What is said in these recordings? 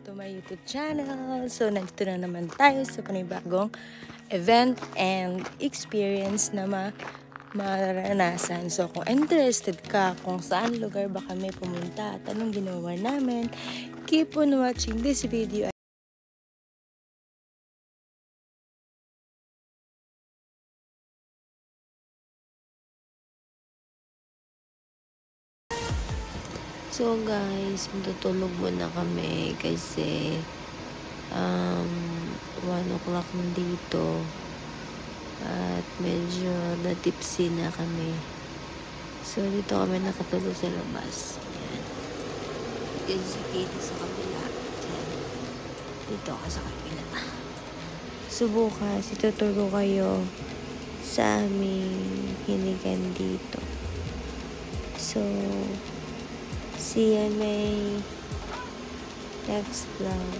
to my YouTube channel. So, nandito na naman tayo sa panibagong event and experience na maranasan. So, kung interested ka kung saan lugar ba kami pumunta at anong ginawa namin, keep on watching this video. So guys, matutulog muna kami kasi 1 o'clock na dito at medyo na-tipsy na kami. So dito kami nakatulog sa labas. Yan. Yan si Katie sa kabila. Yan. Dito ako sa kabila. So bukas, ituturo kayo sa aming hinigan dito. So, see you in my next vlog.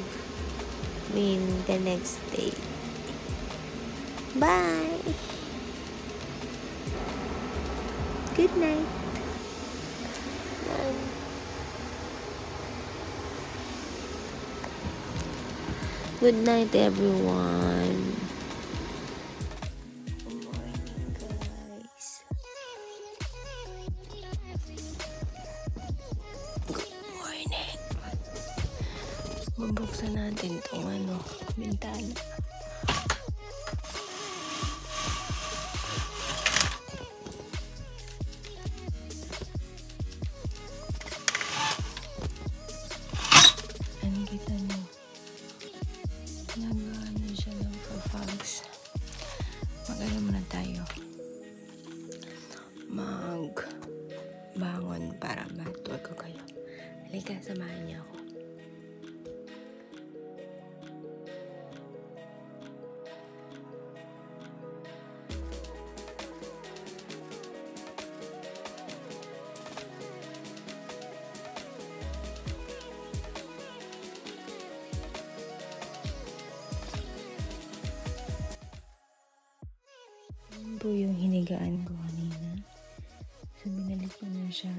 The next day. Bye! Good night. Good night, everyone. Good morning, guys. Mabuksan natin itong bintana. Ano kita nyo? Nagawa na siya ng fogs. Mag-ano muna tayo. Mag-bangon para matuwag ko kayo. Halika, samahan niyo ako. Po yung hinigaan ko kanina. So, binalik ko na siya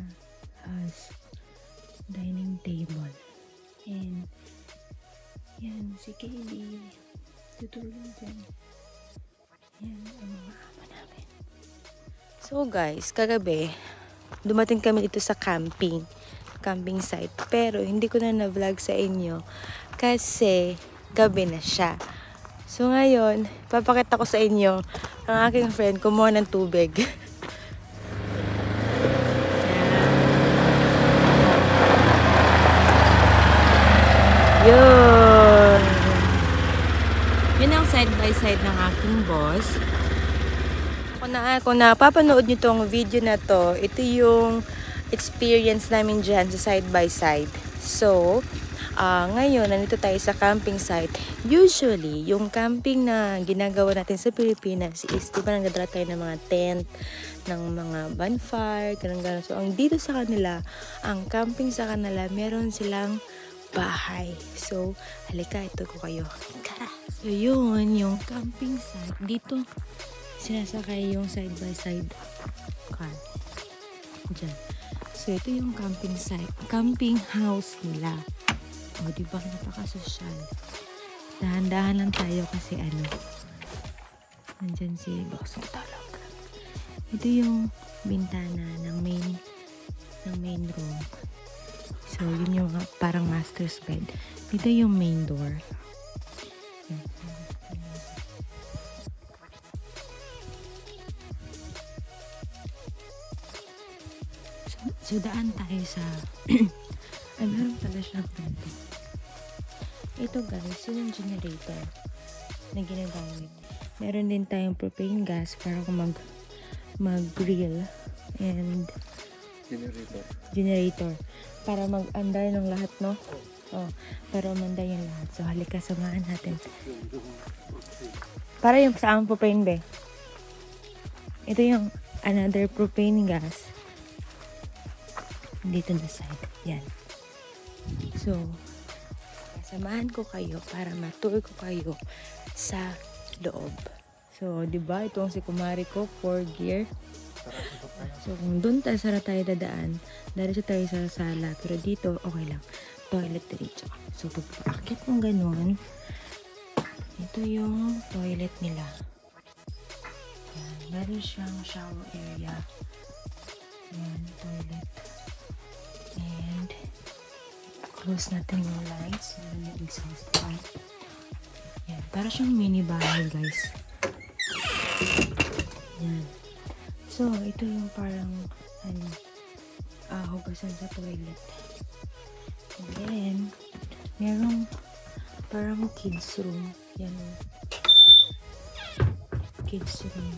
as dining table. And, yan, si Kaylee. Tutulong dyan. Yan, ang mga ama namin. So, guys, kagabi, dumating kami dito sa camping site. Pero, hindi ko na na-vlog sa inyo kasi gabi na siya. So, ngayon, papakita ko sa inyo ang aking friend kumuha ng tubig. Yun! Yun ang side by side ng aking boss. Kung napapanood nyo tong video na to, ito yung experience namin dyan sa side by side. So, ngayon, nandito tayo sa camping site. Usually, yung camping na ginagawa natin sa Pilipinas is, diba, nagdadala tayo ng mga tent, ng mga bonfire, ganun-ganun. So, ang dito sa kanila, ang camping sa kanila, meron silang bahay. So, halika, ito ko kayo. Tara! So, yun, yung camping site. Dito, sinasakay yung side by side car. Diyan. So, ito yung camping site. Camping house nila. O, diba, napaka-social. Dahan-dahan lang tayo kasi nandyan si boss ng talog. Ito yung bintana ng main room. So, yun yung parang master's bed. Dito yung main door. So daan tayo sa ay, meron pala siyang ganito. Ito guys, yun yung generator na ginagamit. Meron din tayong propane gas para kung mag-grill and generator para mag-anday ng lahat, no? Oh, para umanday yung lahat. So halika, samahan natin. Para yung sa ang propane be. Ito yung another propane gas. Dito na side. Yan. So, samahan ko kayo para matuloy ko kayo sa loob. So, diba, itong si kumari ko, 4 gear. So, kung doon tayo tayo dadaan, dahil tayo sa sala. Pero dito, okay lang. toilet diretso. So, pag aakyat ng ganun, ito yung toilet nila. Yan. Meron siyang shower area. Yan, toilet. And, close natin yung lights. Meron yung exhaust fan. Yan. Para siyang mini bahay, guys. Yan. So, ito yung parang, hugasan sa toilet. And then, merong parang kids room. Yan. Kids room.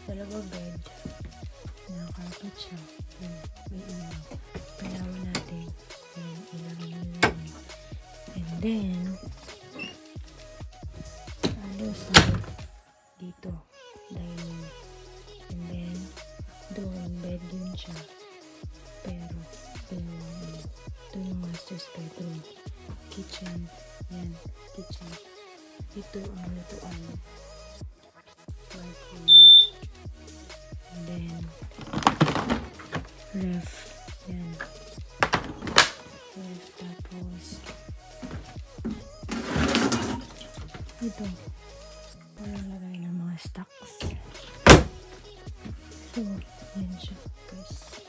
Dalawa bed. Nakakarpet siya. Yan. May ilaw. Palawan natin. Yan. Ilaw naman. And then, other side, dito. Dining. And then, doon, bed yun siya. Pero, ito yung master's bedroom. Kitchen. Yan. Kitchen. Ito ang lutuan. Microwave. And then, ref. Yan. Ref. Tapos, ito. Parang lagay ng mga stocks. So, yan siya. Guys.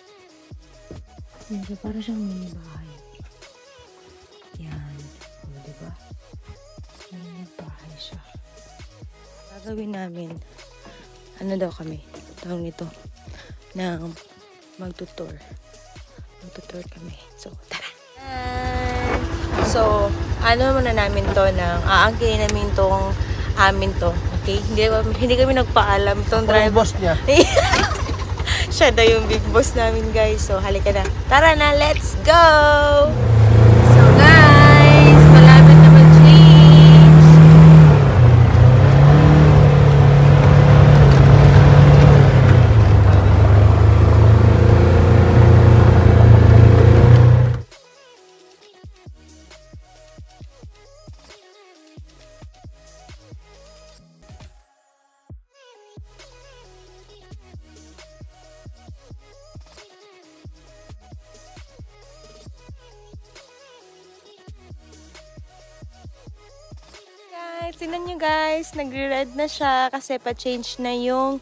Yan siya. Para siyang mini bahay. Yan. O, diba? Mini bahay siya. Gagawin namin, ano daw kami, tawag nito, na magtutour. Magtutour kami. So, tara! So, ano muna namin to, aangkin namin tong amin to. Okay? Hindi kami nagpaalam tong driver. Boss niya. Siya daw yung big boss namin, guys. So, halika na. Tara na, let's go! So, guys, malapit na mag-change. Tingnan nyo guys, nagre-red na siya kasi pa-change na yung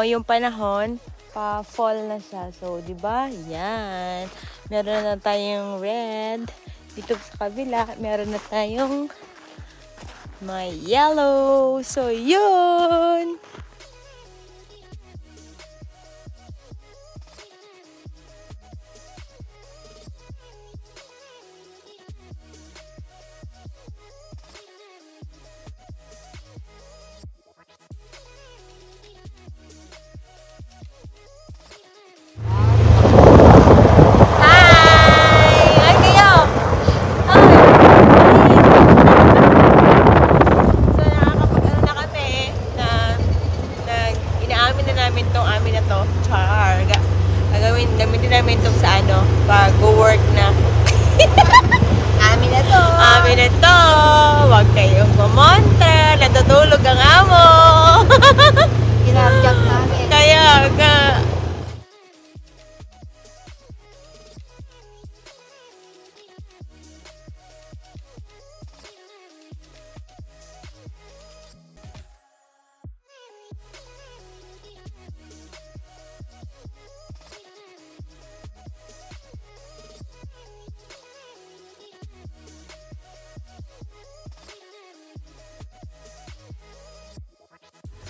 yung panahon, pa-fall na siya. So, 'di ba? Yan. Meron na tayong red. Dito sa kabila, meron na tayong may yellow. So, yun. Gamitin namin ito sa pag-work na. Amin na to. Amin na to. Huwag kayong kumontra. Natutulog ang amo. Ginabjak namin. Kaya nga.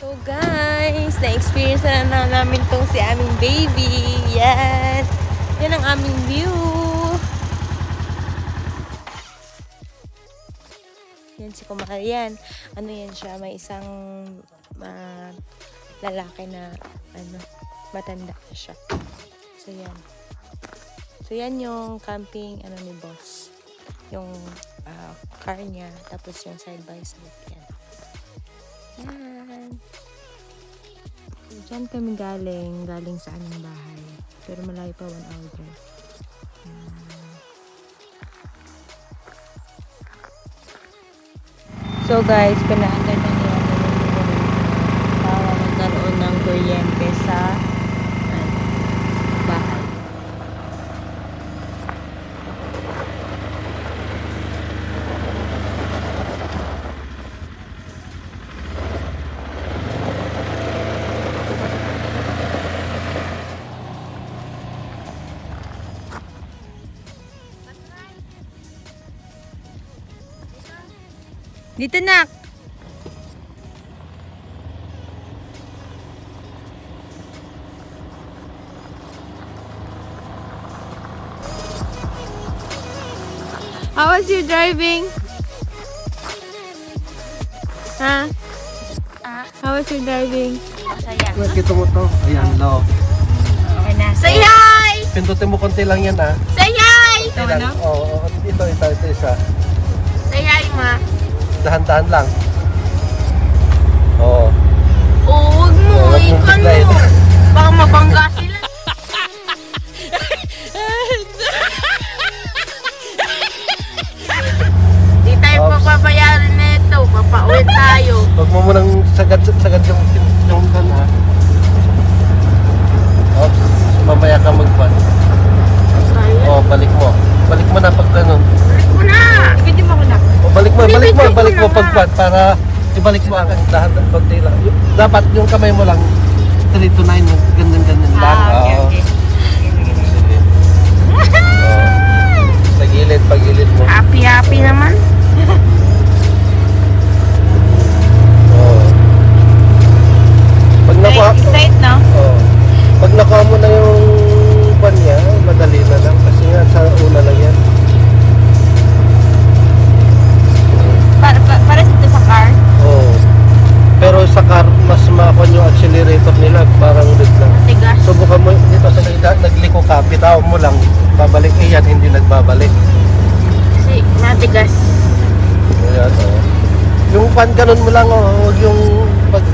So guys, na-experience na namin tong si aming baby. Yan. Yan ang aming view. Yan si Kumarian. Ano yan siya? May isang lalaki na matanda na siya. So yan. So yan yung camping ni boss. Yung car niya. Tapos yung side by side. Yan. Yan. So, dyan kami galing sa aming bahay. Pero malayo pa 1 hour drive. Yan. So guys, pinaandar na niya para magkaroon ng kuryente sa bahay. Dito, nak. How was your driving? Ha? How was your driving? Masaya. Nakita mo to? Ayan, low. Okay na. Say hi! Pindutin mo konti lang yan, ha? Say hi! Ito, Ilan? ano? Oo, ito isa. Say hi, ma. Dahan-dahan lang. Oo. Oo, huwag mo. Huwag mong Ikan biglayin. mo. Baka mabangga sila. Di tayo Oops. papabayaran na ito. Papauwi tayo. Huwag mo munang sagad yung kan, ha? Oops. Mamaya ka magpan. Oo, balik mo. Balik mo na pag ganun. Balik mo na. Video mo ko, nak. O, balik mo Bibigyan ko na pagpan para ibalik mo ang dahan-dahan konti lang. Dapat yung kamay mo lang 3 to 9, ganyan lang. Okay, Oo. okay. Sige. Oo. Sa gilid, pag-gilid mo. Happy naman. Oo. Pag nakuha, Straight, no? oo. Pag nakuha mo na yung pan niya, madali na lang kasi nga sa una lang yan. Para dito sa car? Oo. Pero sa car, mas makakuha yung accelerator nila, parang red lang. Tigas. Subukan mo dito sa nagliko ka, bitaw mo lang, babalik yan, hindi nagbabalik. Kasi matigas. Ayan, oo. Yung pan ganun mo lang, huwag yung pag,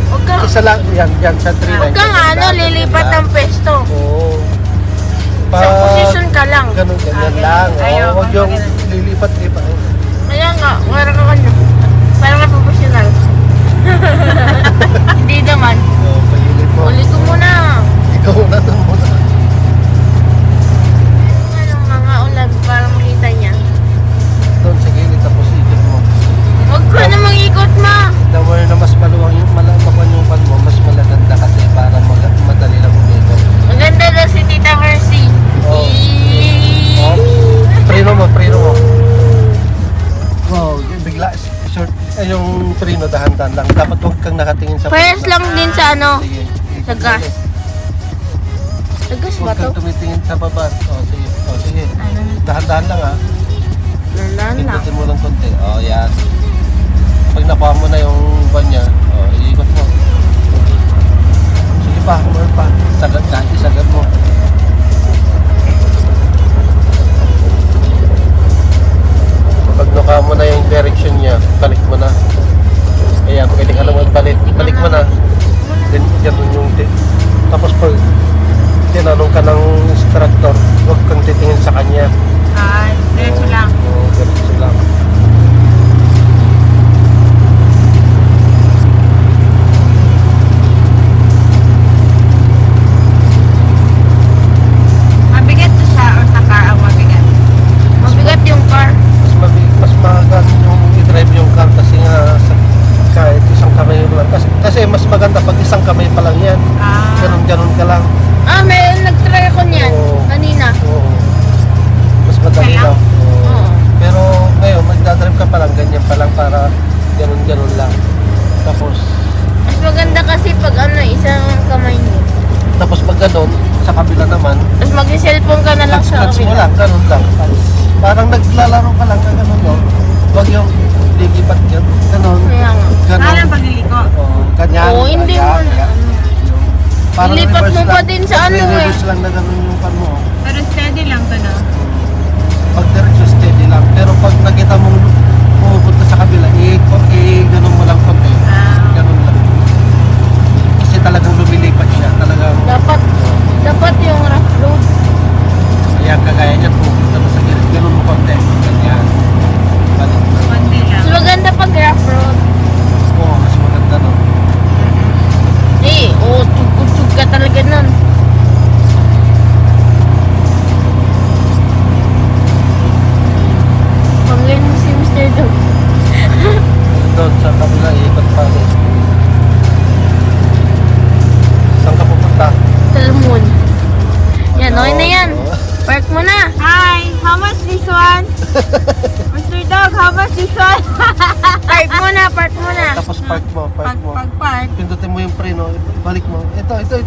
Huwag kang, isa lang, yan sa 3 huwag kang lilipat ng pwesto. Oo. Sa posisyon ka lang. Ganun, ganyan Ah, lang. ganun. Ayaw, Huwag yung ganun. lilipat-lipat. Kaya nga, wala ka ano. Parang na professional. Hindi naman. Oo, pagilid mo. Uli ko muna. Ikaw na doon muna. Anong mga ulag para makita niya. Doon sa gilid, tapos ikot mo. Huwag ka namang ikot, ma. Nawar na mas maluwang yung malamakwan yung pan mo, mas malaganda kasi para madali lang umikot. Maganda daw si Tita Mercy. Oo. Oh, preno mo. Wow, bigla, short, yung preno dahan-dahan lang. Dapat huwag kang nakatingin sa Parehas preno. lang din sa ano. Sige, Sa gas. Sa gas ba huwag to? kang tumitingin sa baba. Sige. Ano? Dahan-dahan lang, ha. Nalan lang. Ikutin mo lang konti. Yan. Pag nakuha mo na yung van niya, iikot mo. Sige pa, more pa. Isagad mo. Pag nakuha mo na yung direction niya, balik mo na. Kaya pwede ka naman balik mo na. Then, ganun yung tapos pag tinanong ka ng instructor, huwag kang titingin sa kanya. Diretso lang. Oo, diretso lang. Mabigat to siya or sa car ang mabigat? Mabigat yung car. Mas magaan yung i-drive yung car kasi nga kahit isang kamay lang. Kasi mas maganda pag isang kamay pa lang yan. Ganun ka lang. May nag-try ako niyan. Oo. Kanina. Oo. Mas madali Kaya? lang. Oo. Oo. Pero ngayon, magdadrive ka pa lang, ganyan pa lang para ganun lang. Tapos Mas maganda kasi pag isang kamay niyo. pag ganun, sa kabila naman, Tapos mag-cellphone ka na lang sa hands mo lang, ganun lang. Parang naglalaro ka lang na ganun, no? Huwag yung ligipat ganun. Kaya nga. Ganun. pagliliko. Oo, ganyan. Oo, hindi mo ganyan, na. ganyan. Parang Ilipat reverse mo pa lang. din sa ano, Reverse lang na ganun yung pan mo. Pero steady lang to, no? Pag diretso steady lang. Pero pag nakita mong pumupunta sa kabila, ganun mo lang konti. Ganun lang. Kasi talagang lumilipat siya. Talagang, Dapat yung rough road. kaya kagaya niya, pupunta mo sa gilid. Ganun mo konti. Ganyan. Balik na. Konti lang. Mas maganda pag rough road. Oo, mas maganda no. Tugtog ka talaga nun. Panggain mo si Mr. Dog. Doon sa kabila, ikot pa rin. Saan ka pupunta? Talmon. Yan, okay na yan. Oo. Park mo na. Hi! How much this one? Mr. Dog, how much this one? Park muna. Tapos park mo. Park. Pindutin mo yung preno, balik mo. Ito. Sige,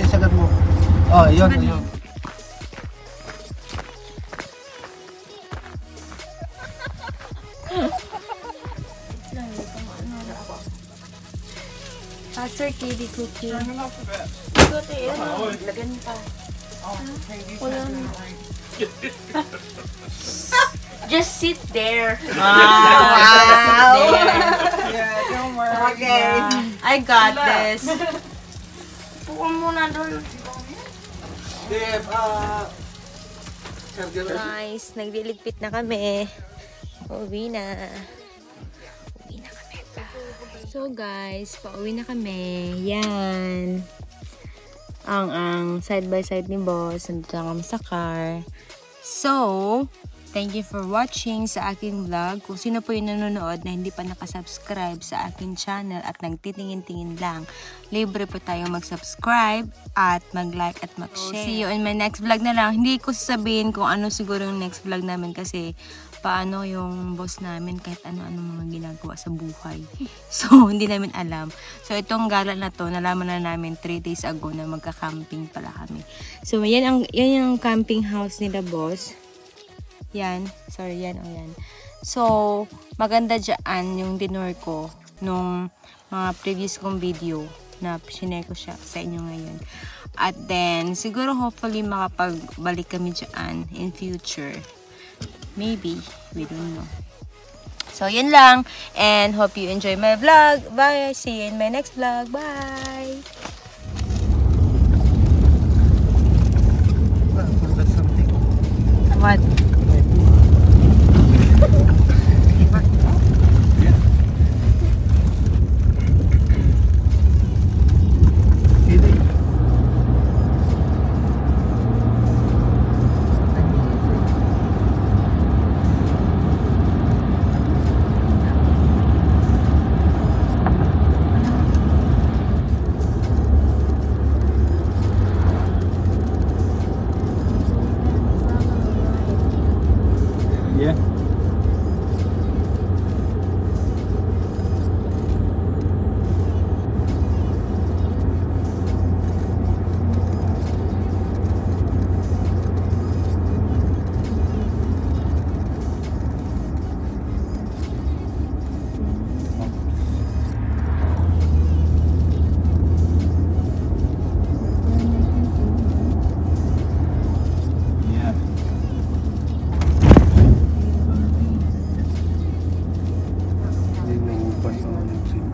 sagad mo. Oh, yun. Pastor KD cookie. Lagan pa. Just sit there. Wow. Yeah, don't worry. Okay. I got this. Puwan muna doon. Guys, nagliligpit na kami. Uwi na kami pa. So guys, pauwi na kami. Yan. Ang side by side ni boss. Nandito na kami sa car. So, thank you for watching sa aking vlog. Kung sino po yung nanonood na hindi pa nakasubscribe sa aking channel at nagtitingin-tingin lang, libre po tayo mag-subscribe at mag-like at mag-share. See you in my next vlog na lang. Hindi ko sasabihin kung ano siguro yung next vlog namin kasi paano yung boss namin kahit ano-ano mga ginagawa sa buhay. So, hindi namin alam. So, itong gala na to, nalaman na namin 3 days ago na magka-camping pala kami. So, yan yung camping house nila, boss. Yan. Sorry, yan o yan. So, maganda dyan yung dinner ko nung mga previous kong video na sinare ko siya sa inyo ngayon. At then, siguro hopefully makapagbalik kami dyan in future. Maybe. We don't know. So, yun lang. And hope you enjoy my vlog. Bye. See you in my next vlog. Bye. What? Yeah.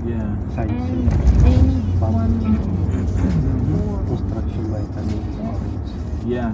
Yeah. Sightseeing. Yeah.